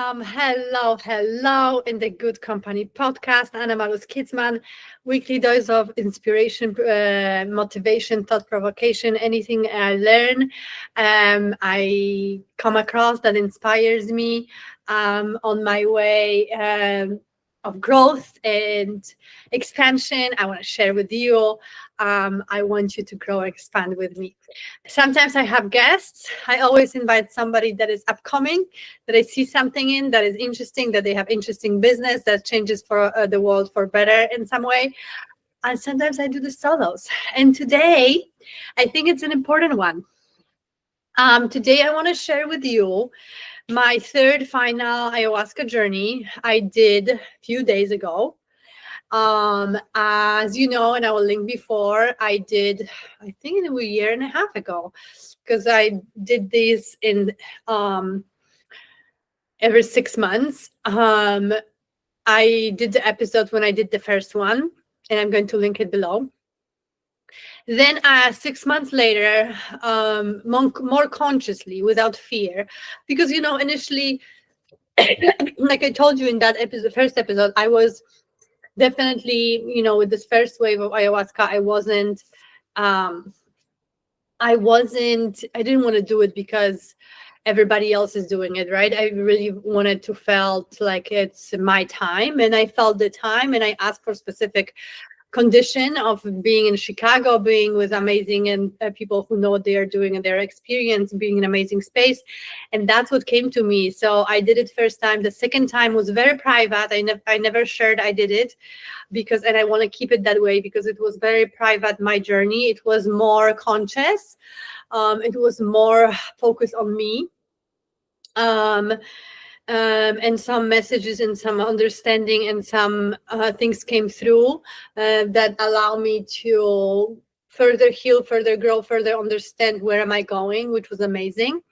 Hello in the Good Company podcast. Anna Malus Kidsman, weekly dose of inspiration, motivation, thought provocation, anything I learn, I come across that inspires me on my way of growth and expansion. I want to share with you. I want you to grow and expand with me. Sometimes I have guests. I always invite somebody that is upcoming, that I see something in that is interesting, that they have interesting business that changes for the world for better in some way. And sometimes I do the solos. And today, I think it's an important one. Today, I want to share with you my third final ayahuasca journey I did a few days ago. As you know, and I will link before, I did, I think a year and a half ago, because I did this in every 6 months. I did the episode when I did the first one, and I'm going to link it below. Then 6 months later, more consciously, without fear, because, you know, initially, like I told you in that episode, first episode, I was definitely, you know, with this first wave of ayahuasca, I didn't want to do it because everybody else is doing it, right? I really wanted to felt like it's my time, and I felt the time, and I asked for specific condition of being in Chicago, being with amazing and people who know what they are doing and their experience, being in an amazing space. And that's what came to me. So I did it first time. The second time was very private. I never shared I did it because, and I want to keep it that way because it was very private, my journey. It was more conscious. It was more focused on me. And some messages and some understanding and some things came through that allow me to further heal, further grow, further understand where am I going, which was amazing.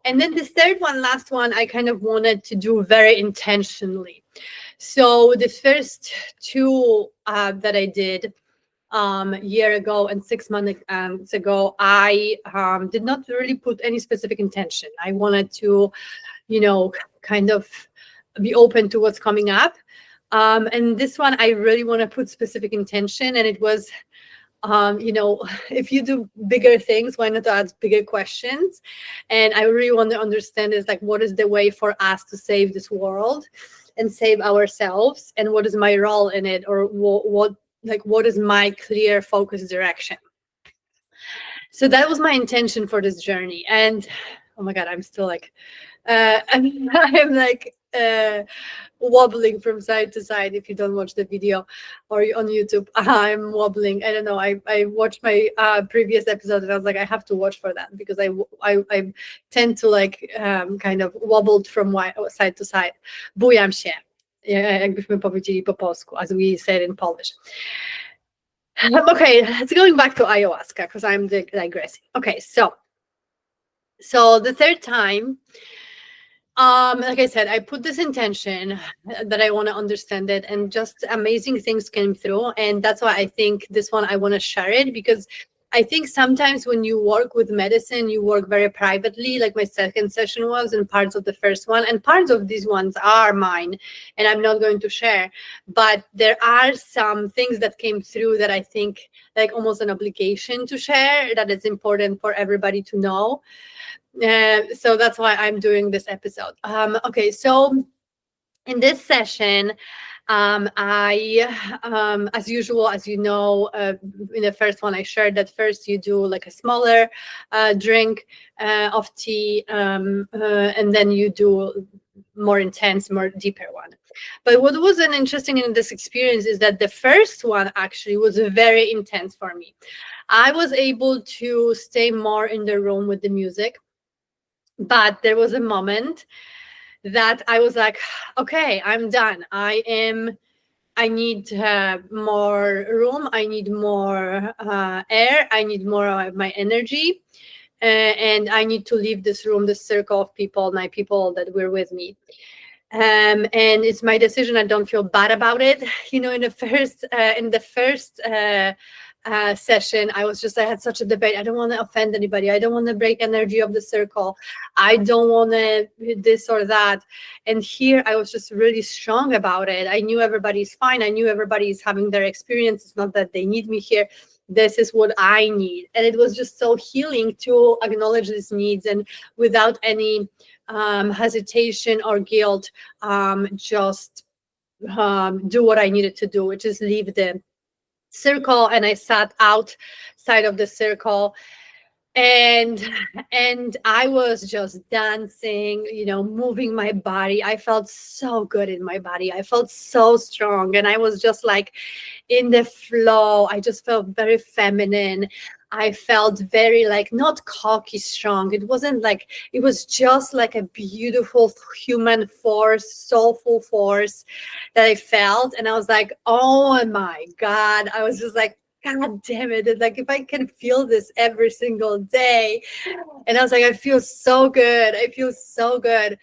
And then this third one, last one, I kind of wanted to do very intentionally. So the first two that I did a year ago and 6 months ago, I did not really put any specific intention. I wanted to, you know, kind of be open to what's coming up. And this one, I really want to put specific intention. And it was, you know, if you do bigger things, why not ask bigger questions? And I really want to understand is like, what is the way for us to save this world and save ourselves? And what is my role in it? Or what is my clear focus direction? So that was my intention for this journey. And oh my God, I'm still like, I'm like wobbling from side to side. If you don't watch the video or on YouTube, I'm wobbling. I don't know. I watched my previous episode and I was like, I have to watch for that because I tend to like kind of wobbled from side to side. Bujam się, jakbyśmy powiedzieli po polsku, as we said in Polish. Okay, let's going back to ayahuasca because I'm digressing. Okay, so the third time, like I said, I put this intention that I want to understand it, and just amazing things came through. And that's why I think this one, I want to share it, because I think sometimes when you work with medicine, you work very privately, like my second session was, and parts of the first one, and parts of these ones are mine, and I'm not going to share. But there are some things that came through that I think like almost an obligation to share, that it's important for everybody to know. So that's why I'm doing this episode. Okay, so in this session, I, as usual, as you know, in the first one, I shared that first you do like a smaller drink of tea, and then you do more intense, more deeper one. But what was an interesting in this experience is that the first one actually was very intense for me. I was able to stay more in the room with the music. But there was a moment that I was like, okay, I'm done. I need more room. I need more air. I need more of my energy. And I need to leave this room, this circle of people, my people that were with me. And it's my decision. I don't feel bad about it. You know, in the first session, I had such a debate. I don't want to offend anybody. I don't want to break energy of the circle. I don't want to this or that. And here I was just really strong about it. I knew everybody's fine. I knew everybody's having their experience. It's not that they need me here. This is what I need. And it was just so healing to acknowledge these needs, and without any hesitation or guilt, just do what I needed to do, which is leave the circle. And I sat outside of the circle, and I was just dancing, moving my body. I felt so good in my body. I felt so strong, and I was just like in the flow. I just felt very feminine. I felt very like not cocky strong. It wasn't like, it was just like a beautiful human force, soulful force that I felt. And I was like, oh my God. I was just like, God damn it. It's like, if I can feel this every single day. And I was like, I feel so good. I feel so good.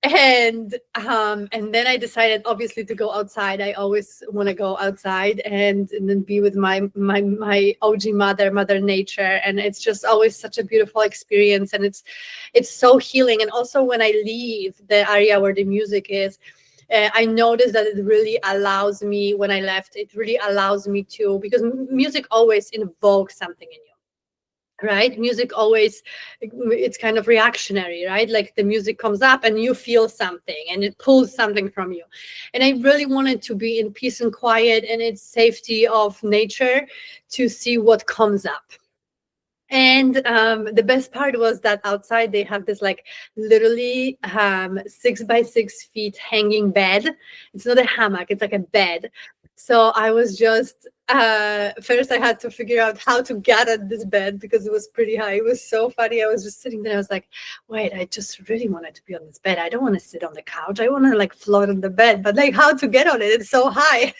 And then I decided, obviously, to go outside. I always want to go outside and then be with my OG mother nature. And it's just always such a beautiful experience. And it's so healing. And also when I leave the area where the music is, I noticed that it really allows me, when I left, it really allows me to, because music always invokes something in you. Right? Music always, it's kind of reactionary, right? Like the music comes up and you feel something and it pulls something from you. And I really wanted to be in peace and quiet and its safety of nature to see what comes up. And the best part was that outside they have this like literally 6 by 6 feet hanging bed. It's not a hammock, it's like a bed. So I was just, first I had to figure out how to get at this bed because it was pretty high. It was so funny. I was just sitting there. I was like, wait, I just really wanted to be on this bed. I don't want to sit on the couch. I want to like float on the bed, but like how to get on it? It's so high.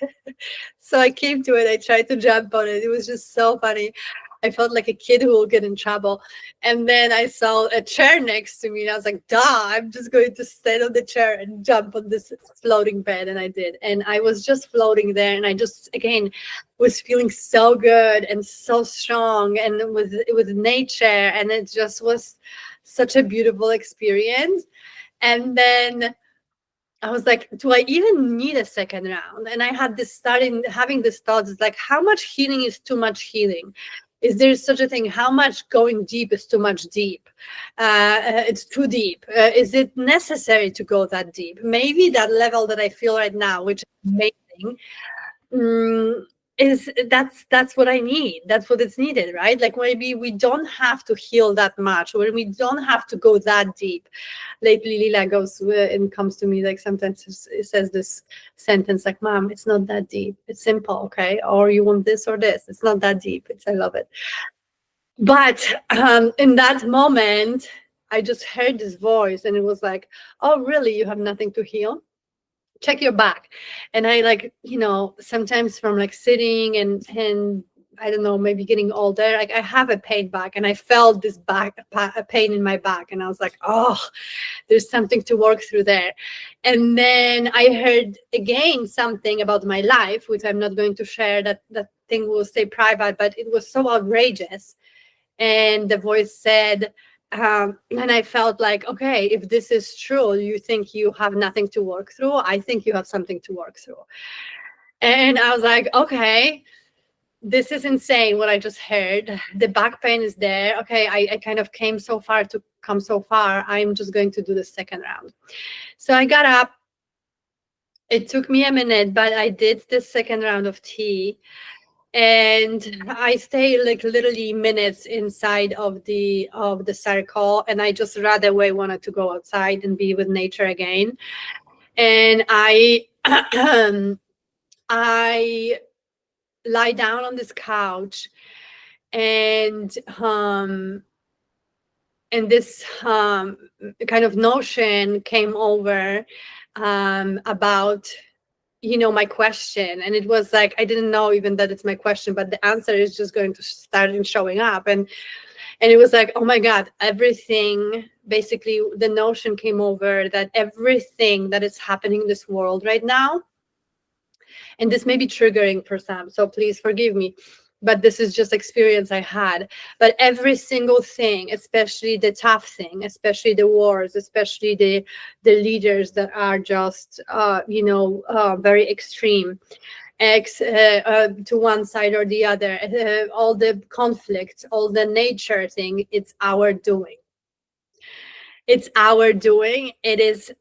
So I came to it. I tried to jump on it. It was just so funny. I felt like a kid who will get in trouble. And then I saw a chair next to me and I was like, duh, I'm just going to stand on the chair and jump on this floating bed. And I did. And I was just floating there. And I just, again, was feeling so good and so strong and with nature. And it just was such a beautiful experience. And then I was like, do I even need a second round? And I had this starting having this thoughts, like, how much healing is too much healing? Is there such a thing? How much going deep is too much deep? It's too deep. Is it necessary to go that deep? Maybe that level that I feel right now, which is amazing, is that's what I need. That's what it's needed, right? Like maybe we don't have to heal that much, or we don't have to go that deep. Lately, Lila goes and comes to me like sometimes it says this sentence like, "Mom, it's not that deep. It's simple, okay? Or you want this or this. It's not that deep." I love it. But in that moment, I just heard this voice, and it was like, "Oh, really? You have nothing to heal? Check your back." And I like, sometimes from like sitting and I don't know, maybe getting older, like I have a pain back, and I felt this a pain in my back, and I was like, oh, there's something to work through there. And then I heard again something about my life, which I'm not going to share. That thing will stay private, but it was so outrageous. And the voice said, and I felt like, okay, if this is true, you think you have nothing to work through. I think you have something to work through. And I was like, okay, this is insane what I just heard. The back pain is there. Okay, I kind of came so far to come so far. I'm just going to do the second round. So I got up. It took me a minute, but I did the second round of tea. And I stay like literally minutes inside of the circle, and I just right away wanted to go outside and be with nature again. And I I lie down on this couch, and this kind of notion came over about my question. And it was like, I didn't know even that it's my question, but the answer is just going to start showing up. And it was like, oh my God, everything, basically the notion came over that everything that is happening in this world right now, and this may be triggering for some, so please forgive me, but this is just experience I had. But every single thing, especially the tough thing, especially the wars, especially the leaders that are just very extreme, to one side or the other, all the conflicts, all the nature thing, it's our doing. It's our doing. It is,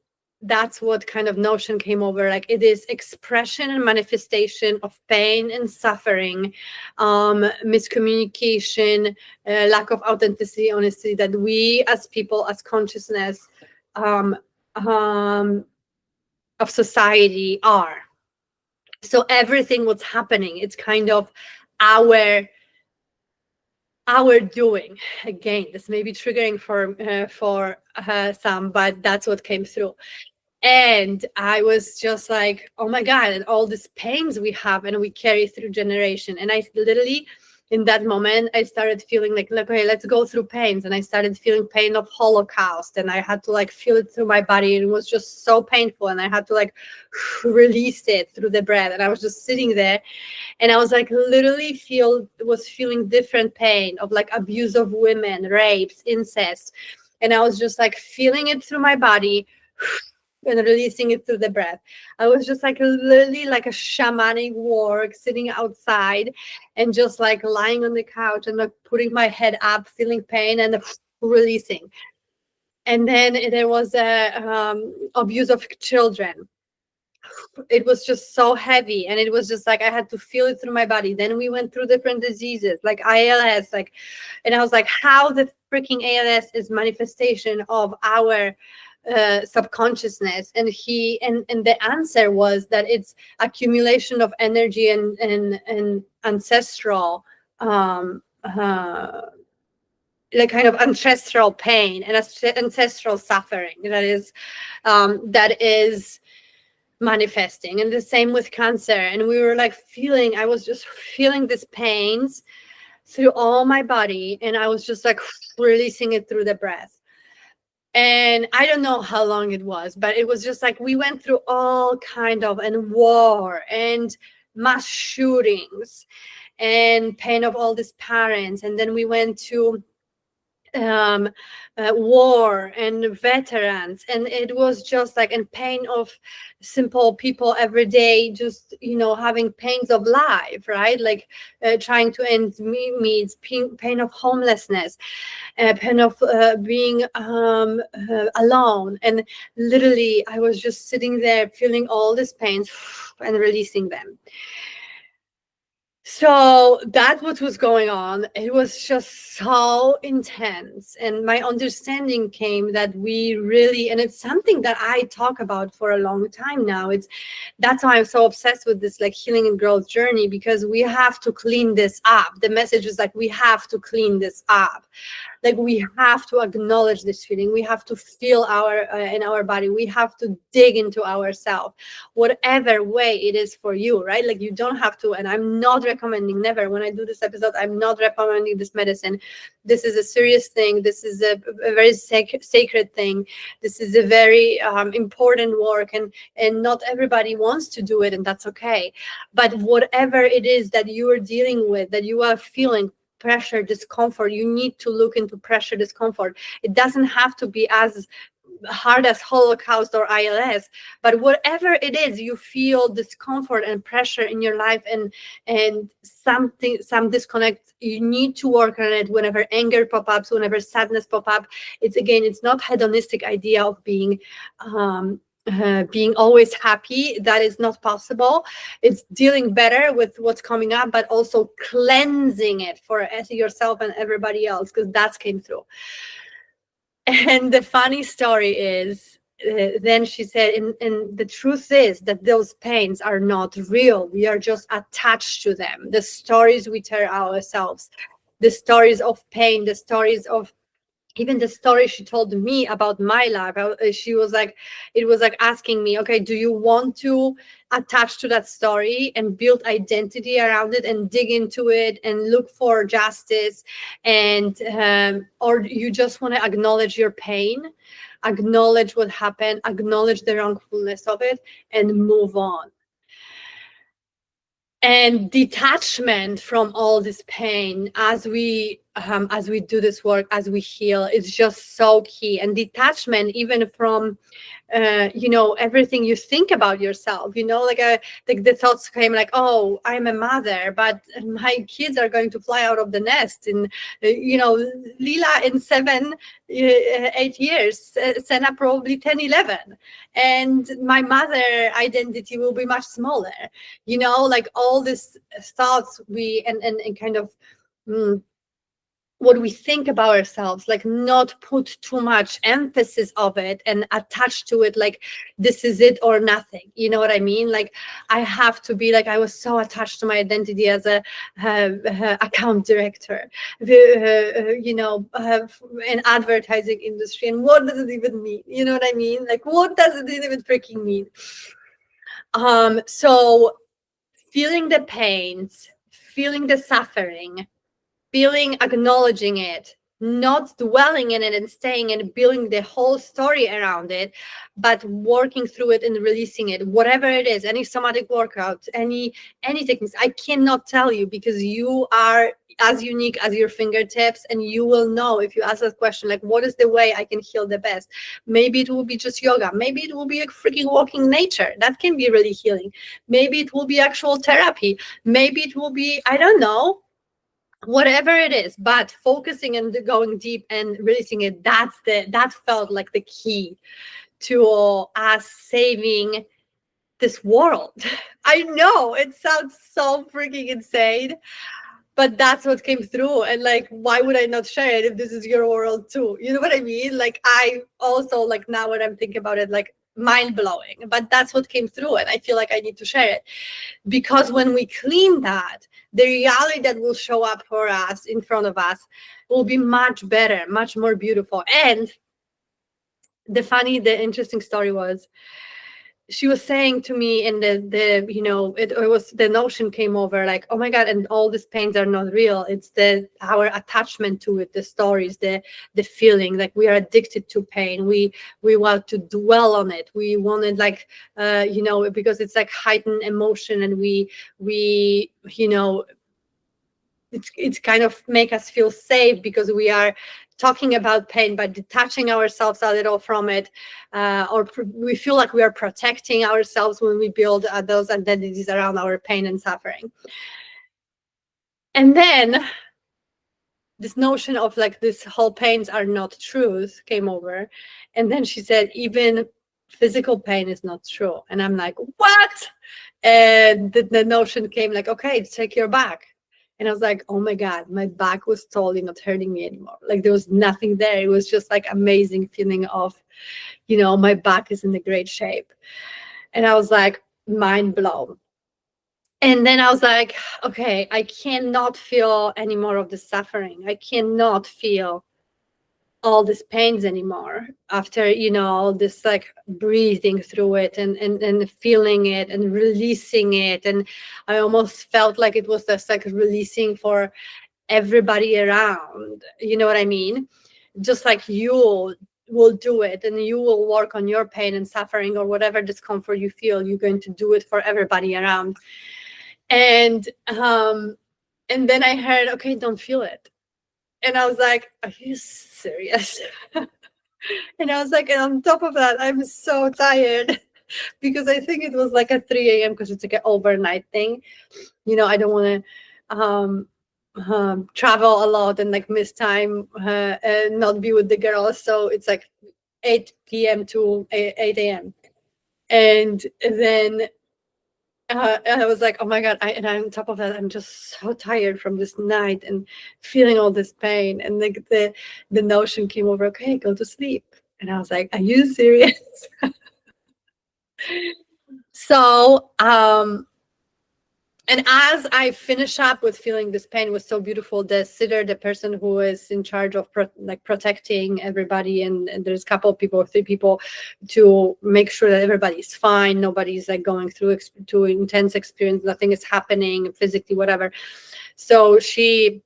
that's what kind of notion came over. Like, it is expression and manifestation of pain and suffering, miscommunication, lack of authenticity, honesty, that we as people, as consciousness, um, um, of society are. So everything what's happening, it's kind of our doing. Again, this may be triggering for some, but that's what came through. And I was just like, oh my God, and all these pains we have and we carry through generation. And I literally, in that moment, I started feeling like, okay, let's go through pains. And I started feeling pain of Holocaust, and I had to like feel it through my body. And it was just so painful. And I had to like release it through the breath. And I was just sitting there, and I was like literally feeling different pain of like abuse of women, rapes, incest. And I was just like feeling it through my body and releasing it through the breath. I was just like literally like a shamanic work, sitting outside and just like lying on the couch and like putting my head up, feeling pain and releasing. And then there was abuse of children. It was just so heavy, and it was just like I had to feel it through my body. Then we went through different diseases like ALS, like, and I was like, how the freaking ALS is manifestation of our subconsciousness. And the answer was that it's accumulation of energy and ancestral like kind of ancestral pain and ancestral suffering that is manifesting. And the same with cancer. And we were like I was just feeling these pains through all my body, and I was just like releasing it through the breath. And I don't know how long it was, but it was just like we went through all kind of, and war and mass shootings and pain of all these parents. And then we went to war and veterans, and it was just like, and pain of simple people every day, just having pains of life, right? Like trying to end meet, pain of homelessness, pain of being alone. And literally I was just sitting there feeling all these pains and releasing them. So that's what was going on. It was just so intense. And my understanding came that we really, and it's something that I talk about for a long time now. That's why I'm so obsessed with this like healing and growth journey, because we have to clean this up. The message is like, we have to clean this up. Like, we have to acknowledge this feeling. We have to feel in our body. We have to dig into ourselves, whatever way it is for you, right? Like, you don't have to, and I'm not recommending, never, when I do this episode, I'm not recommending this medicine. This is a serious thing. This is a very sacred thing. This is a very important work, and not everybody wants to do it, and that's okay. But whatever it is that you are dealing with, that you are feeling, pressure, discomfort, you need to look into pressure, discomfort. It doesn't have to be as hard as Holocaust or ILS, but whatever it is, you feel discomfort and pressure in your life, and some disconnect, you need to work on it. Whenever anger pop-ups, whenever sadness pop-up, it's not hedonistic idea of being always happy. That is not possible. It's dealing better with what's coming up, but also cleansing it for yourself and everybody else, because that came through. And the funny story is, then she said, and the truth is that those pains are not real. We are just attached to them. The stories we tell ourselves, the stories of pain, the stories of, even the story she told me about my life, she was like, it was like asking me, okay, do you want to attach to that story and build identity around it and dig into it and look for justice, and or you just want to acknowledge your pain, acknowledge what happened, acknowledge the wrongfulness of it, and move on. and detachment from all this pain as we do this work, as we heal, is just so key. And detachment even from everything you think about yourself, like the thoughts came like, oh, I'm a mother, but my kids are going to fly out of the nest in Lila in 8 years, Senna probably 10, 11, and my mother identity will be much smaller, like all these thoughts we and kind of what we think about ourselves, like not put too much emphasis of it and attach to it like this is it or nothing. You know what I mean? Like I have to be like, I was so attached to my identity as a account director, in advertising industry. And what does it even mean? You know what I mean? Like what does it even freaking mean? So feeling the pains, feeling the suffering, acknowledging it, not dwelling in it and staying and building the whole story around it, but working through it and releasing it, whatever it is, any somatic workouts, any techniques. I cannot tell you, because you are as unique as your fingertips, and you will know if you ask that question, like what is the way I can heal the best. Maybe it will be just yoga, maybe it will be a freaking walking nature, that can be really healing. Maybe it will be actual therapy, maybe it will be, I don't know, whatever it is, but focusing and going deep and releasing it, that felt like the key to us saving this world. I know it sounds so freaking insane, but that's what came through. And like, why would I not share it if this is your world too? You know what I mean? Like I also, like now when I'm thinking about it, like mind blowing, but that's what came through, and I feel like I need to share it, because when we clean that, the reality that will show up for us in front of us will be much better, much more beautiful. And the interesting story was, she was saying to me, and it was the notion came over, like, oh my God, and all these pains are not real, it's our attachment to it, the stories, the feeling, like we are addicted to pain, we want to dwell on it, we want it, like because it's like heightened emotion, and we it's kind of make us feel safe, because we are talking about pain, but detaching ourselves a little from it, we feel like we are protecting ourselves when we build those identities around our pain and suffering. And then this notion of like this whole pains are not truth came over, and then she said even physical pain is not true, and I'm like, what? And the notion came like, okay, take your back. And I was like, oh my God, my back was totally not hurting me anymore. Like there was nothing there. It was just like amazing feeling of, my back is in a great shape. And I was like, mind blown. And then I was like, okay, I cannot feel any more of the suffering. I cannot feel all these pains anymore after all this, like breathing through it and feeling it and releasing it. And I almost felt like it was just like releasing for everybody around, you know what I mean? Just like you will do it, and you will work on your pain and suffering, or whatever discomfort you feel, you're going to do it for everybody around. And then I heard, okay, don't feel it. And I was like, are you serious? And I was like, and on top of that, I'm so tired because I think it was like at 3 a.m. because it's like an overnight thing. I don't want to travel a lot and like miss time and not be with the girls. So it's like 8 p.m. to 8 a.m. And then and I was like, oh my God. And on top of that, I'm just so tired from this night and feeling all this pain. And like the notion came over, okay, go to sleep. And I was like, are you serious? So, and as I finish up with feeling this pain was so beautiful, the sitter, the person who is in charge of protecting everybody, and there's a couple of people, 3 people, to make sure that everybody's fine, nobody's like going through too intense experience, nothing is happening physically, whatever. So she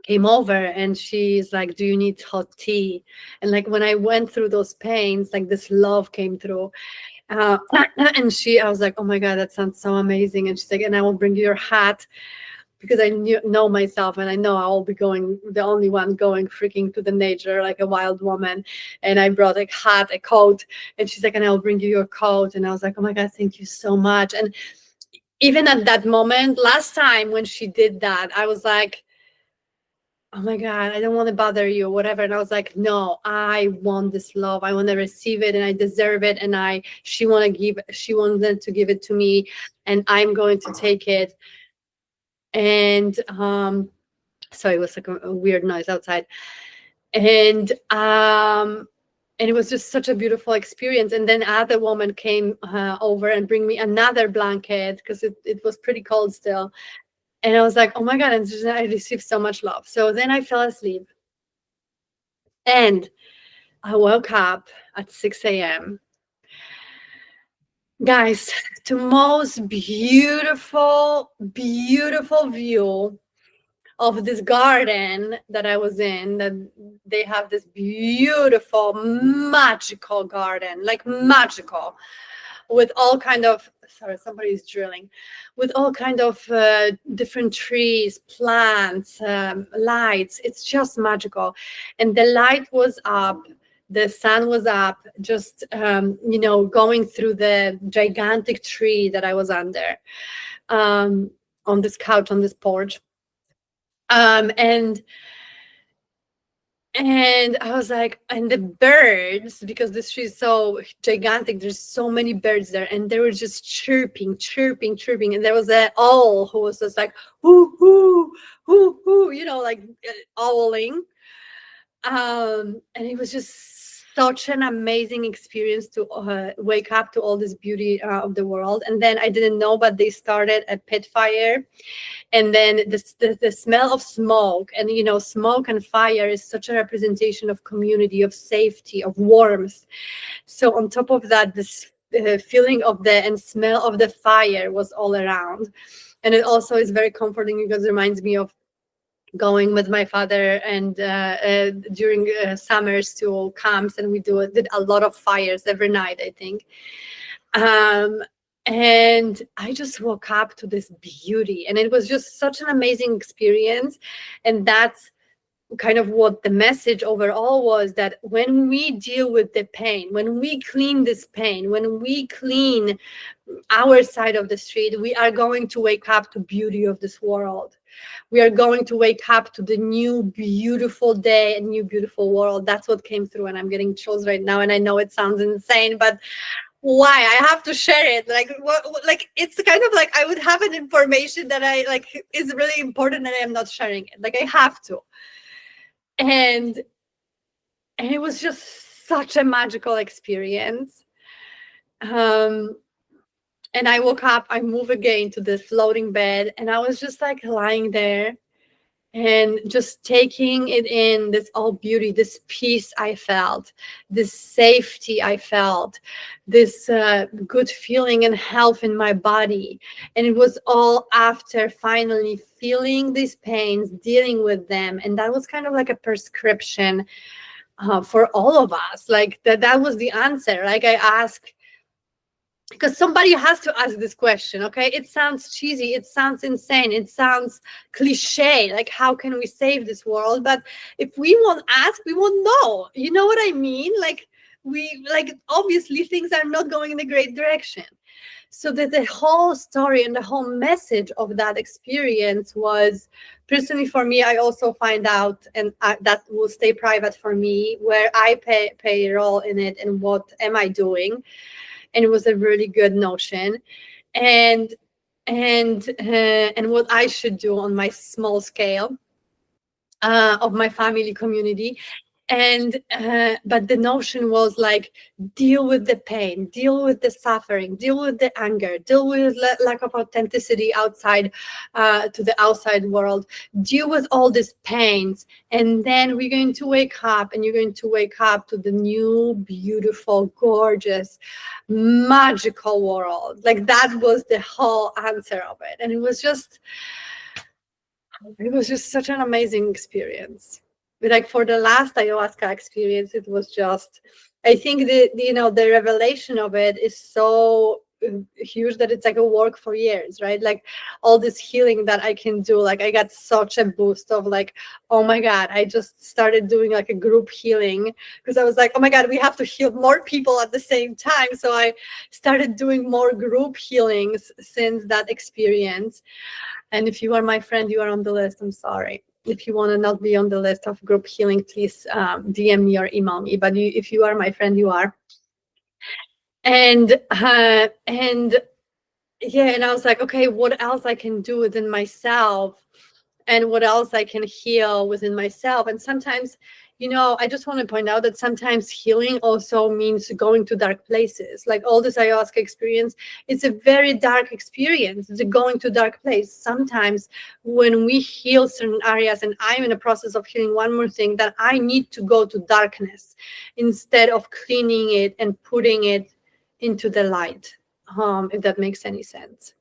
came over and she's like, do you need hot tea? And like when I went through those pains, like this love came through. uh, and I was like, oh my god, that sounds so amazing. And she's like, and I will bring you your hat, because I know myself, and I know I will be going, the only one going freaking to the nature like a wild woman. And I brought a hat, a coat, and she's like, and I'll bring you your coat. And I was like, oh my god, thank you so much. And even at that moment, last time when she did that, I was like, oh my god, I don't want to bother you or whatever. And I was like, no, I want this love, I want to receive it, and I deserve it. And she wanted to give it to me, and I'm going to take it. And so it was like a weird noise outside. And it was just such a beautiful experience. And then other woman came over and bring me another blanket, because it was pretty cold still. And I was like, oh my god, and I received so much love. So then I fell asleep, and I woke up at 6 a.m. Guys, the most beautiful, beautiful view of this garden that I was in. That they have this beautiful, magical garden, like magical, with all kind of, sorry, somebody's drilling, with all kind of different trees, plants, lights. It's just magical. And the light was up, the sun was up, just going through the gigantic tree that I was under, on this couch, on this porch. And I was like, and the birds, because this tree is so gigantic, there's so many birds there, and they were just chirping, chirping, chirping. And there was an owl who was just like, hoo, hoo, hoo, hoo, like owling. And it was just such an amazing experience to wake up to all this beauty of the world. And then I didn't know, but they started a pit fire. And then the smell of smoke, and smoke and fire is such a representation of community, of safety, of warmth. So on top of that, this feeling of and smell of the fire was all around. And it also is very comforting, because it reminds me of going with my father and during summers to camps, and we did a lot of fires every night, I think. And I just woke up to this beauty, and it was just such an amazing experience. And that's kind of what the message overall was, that when we deal with the pain, when we clean this pain, when we clean our side of the street, we are going to wake up to beauty of this world. We are going to wake up to the new beautiful day and new beautiful world. That's what came through, and I'm getting chills right now. And I know it sounds insane, but why I have to share it? Like, like, it's kind of like I would have an information that I like is really important, and I am not sharing it. Like, I have to. And it was just such a magical experience. And I woke up, I moved again to the floating bed, and I was just like lying there and just taking it in, this all beauty, this peace I felt, this safety I felt, this good feeling and health in my body. And it was all after finally feeling these pains, dealing with them. And that was kind of like a prescription for all of us. Like that was the answer. Like, I asked, because somebody has to ask this question. Okay, it sounds cheesy, it sounds insane, it sounds cliche, like how can we save this world? But if we won't ask, we won't know. You know what I mean? Like, obviously things are not going in a great direction. So that the whole story and the whole message of that experience was, personally for me, I also find out, and that will stay private for me, where I pay a role in it, and what am I doing. And it was a really good notion, and what I should do on my small scale of my family community. And but the notion was like, deal with the pain, deal with the suffering, deal with the anger, deal with lack of authenticity outside to the outside world, deal with all these pains, and then we're going to wake up, and you're going to wake up to the new, beautiful, gorgeous, magical world. Like, that was the whole answer of it. And it was just such an amazing experience. Like, for the last ayahuasca experience, it was just I think the revelation of it is so huge that it's like a work for years, right? Like all this healing that I can do, like I got such a boost of like, oh my God, I just started doing like a group healing because I was like, oh my God, we have to heal more people at the same time. So I started doing more group healings since that experience. And if you are my friend, you are on the list. I'm sorry. If you want to not be on the list of group healing, please DM me or email me. But if you are my friend, you are. And yeah, and I was like, okay, what else I can do within myself, and what else I can heal within myself. And sometimes, I just want to point out that sometimes healing also means going to dark places. Like all this ayahuasca experience, it's a very dark experience. It's a going to dark place. Sometimes when we heal certain areas, and I'm in the process of healing one more thing, that I need to go to darkness instead of cleaning it and putting it into the light, if that makes any sense.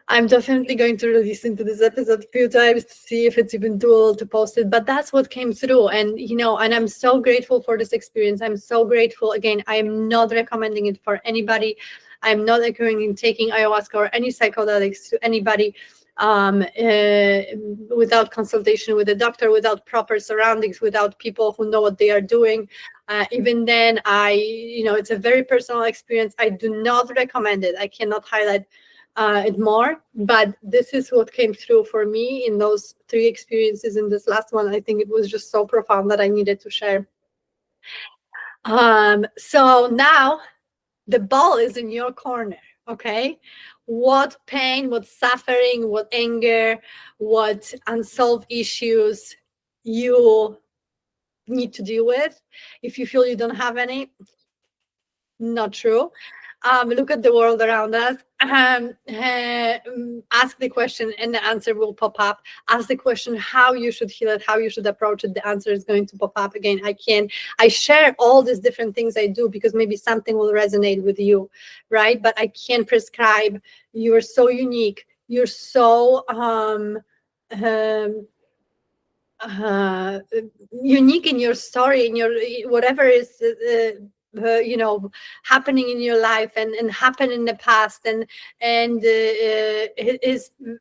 I'm definitely going to listen to this episode a few times to see if it's even doable to post it, but that's what came through. And, and I'm so grateful for this experience. I'm so grateful. Again, I am not recommending it for anybody. I'm not recommending taking ayahuasca or any psychedelics to anybody without consultation with a doctor, without proper surroundings, without people who know what they are doing. Even then, it's a very personal experience. I do not recommend it. I cannot highlight it more, but this is what came through for me in those 3 experiences. In this last one, I think it was just so profound that I needed to share. So now the ball is in your corner. Okay, what pain, what suffering, what anger, what unsolved issues you need to deal with. If you feel you don't have any, not true. Look at the world around us. Ask the question and the answer will pop up. Ask the question how you should heal it, how you should approach it. The answer is going to pop up. Again, I share all these different things I do because maybe something will resonate with you, right? But I can't prescribe. You're so unique. You're so unique in your story, in your whatever is happening in your life and happened in the past, and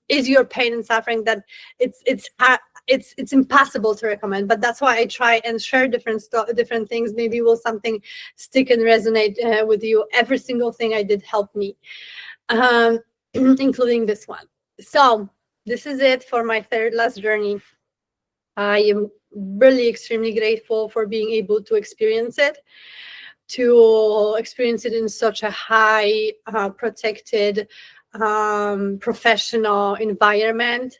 is your pain and suffering that it's impossible to recommend. But that's why I try and share different things. Maybe will something stick and resonate with you. Every single thing I did helped me, including this one. So this is it for my third last journey. I am really extremely grateful for being able to experience it in such a high protected professional environment.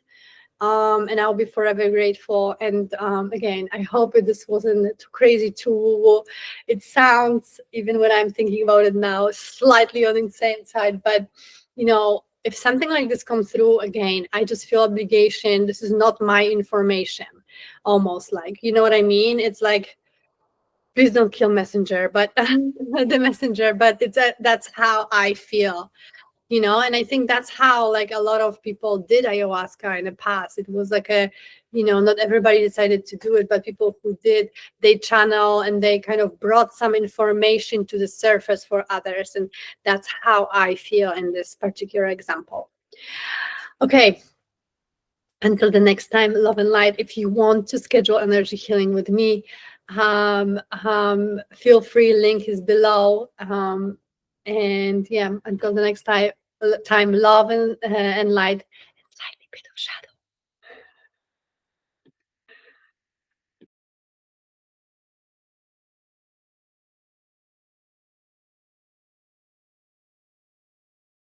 And I'll be forever grateful. And again, I hope this wasn't too crazy, too woo-woo. It sounds, even when I'm thinking about it now, slightly on the insane side. But, if something like this comes through, again, I just feel obligation. This is not my information, almost like, you know what I mean? It's like, please don't kill messenger, but the messenger, but that's how I feel. And I think that's how like a lot of people did ayahuasca in the past. It was like not everybody decided to do it, but people who did, they channel and they kind of brought some information to the surface for others. And that's how I feel in this particular example. Okay. Until the next time, love and light. If you want to schedule energy healing with me, feel free. Link is below. And yeah, until the next time, love and light, and slightly bit of shadow.